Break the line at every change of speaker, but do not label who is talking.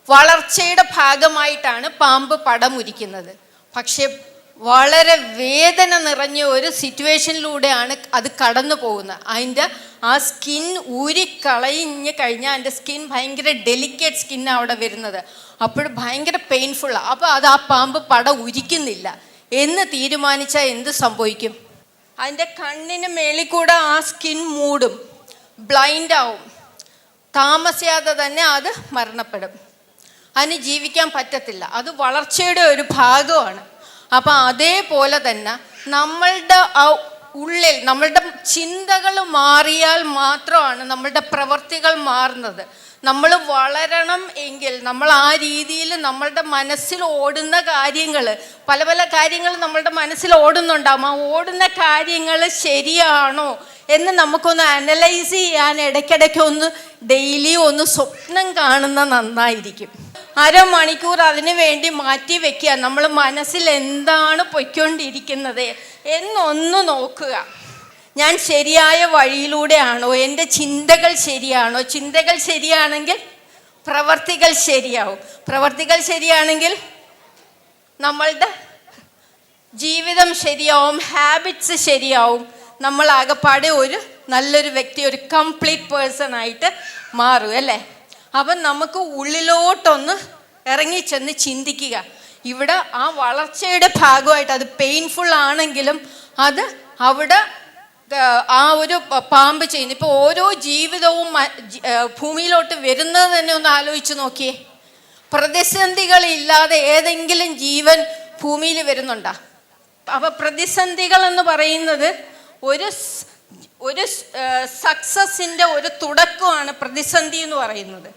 വളർച്ചയുടെ ഭാഗമായിട്ടാണ് പാമ്പ് പടമുരിക്കുന്നത്. പക്ഷെ വളരെ വേദന നിറഞ്ഞ ഒരു സിറ്റുവേഷനിലൂടെയാണ് അത് കടന്നു പോകുന്നത്. അതിൻ്റെ ആ സ്കിൻ ഊരിക്കളഞ്ഞ് കഴിഞ്ഞാൽ അതിൻ്റെ സ്കിൻ ഭയങ്കര ഡെലിക്കേറ്റ് സ്കിന്നാണ് അവിടെ വരുന്നത്. അപ്പോൾ ഭയങ്കര പെയിൻഫുള്ളാണ്. അപ്പോൾ അത് ആ പാമ്പ് പട ഉരിക്കുന്നില്ല എന്ന് തീരുമാനിച്ചാൽ എന്ത് സംഭവിക്കും? അതിൻ്റെ കണ്ണിന് മേളിൽ കൂടെ ആ സ്കിൻ മൂടും, ബ്ലൈൻഡ് ആവും. താമസിയാതെ തന്നെ അത് മരണപ്പെടും. അതിന് ജീവിക്കാൻ പറ്റത്തില്ല. അത് വളർച്ചയുടെ ഒരു ഭാഗമാണ്. അപ്പം അതേപോലെ തന്നെ നമ്മളുടെ ആ ഉള്ളിൽ നമ്മളുടെ ചിന്തകൾ മാറിയാൽ മാത്രമാണ് നമ്മളുടെ പ്രവൃത്തികൾ മാറുന്നത്. നമ്മൾ വളരണം എങ്കിൽ നമ്മൾ ആ രീതിയിൽ നമ്മളുടെ മനസ്സിൽ ഓടുന്ന കാര്യങ്ങൾ, പല പല കാര്യങ്ങൾ നമ്മളുടെ മനസ്സിൽ ഓടുന്നുണ്ടാകും. ആ ഓടുന്ന കാര്യങ്ങൾ ശരിയാണോ എന്ന് നമുക്കൊന്ന് അനലൈസ് ചെയ്യാൻ ഇടയ്ക്കിടയ്ക്ക് ഒന്ന് ഡെയിലി ഒന്ന് സ്വപ്നം കാണുന്ന നന്നായിരിക്കും. അരമണിക്കൂർ അതിനു വേണ്ടി മാറ്റി വെക്കുക. നമ്മൾ മനസ്സിൽ എന്താണ് പൊയ്ക്കൊണ്ടിരിക്കുന്നത് എന്നൊന്ന് നോക്കുക. ഞാൻ ശരിയായ വഴിയിലൂടെയാണോ? എൻ്റെ ചിന്തകൾ ശരിയാണോ? ചിന്തകൾ ശരിയാണെങ്കിൽ പ്രവർത്തികൾ ശരിയാവും. പ്രവർത്തികൾ ശരിയാണെങ്കിൽ നമ്മളുടെ ജീവിതം ശരിയാവും, ഹാബിറ്റ്സ് ശരിയാവും. നമ്മൾ ആകെപ്പാടെ ഒരു നല്ലൊരു വ്യക്തി, ഒരു കംപ്ലീറ്റ് പേഴ്സൺ ആയിട്ട് മാറും അല്ലേ? അപ്പം നമുക്ക് ഉള്ളിലോട്ടൊന്ന് ഇറങ്ങിച്ചെന്ന് ചിന്തിക്കുക. ഇവിടെ ആ വളർച്ചയുടെ ഭാഗമായിട്ട് അത് പെയിൻഫുൾ ആണെങ്കിലും അത് അവിടെ ആ ഒരു പാമ്പ് ചെയ്യുന്നു. ഇപ്പോൾ ഓരോ ജീവിതവും ഭൂമിയിലോട്ട് വരുന്നത് തന്നെ ഒന്ന് ആലോചിച്ച് നോക്കിയേ. പ്രതിസന്ധികളില്ലാതെ ഏതെങ്കിലും ജീവൻ ഭൂമിയിൽ വരുന്നുണ്ടോ? അപ്പോൾ പ്രതിസന്ധികൾ എന്ന് പറയുന്നത് ഒരു സക്സസിൻ്റെ ഒരു തുടക്കമാണ് പ്രതിസന്ധി എന്ന് പറയുന്നത്.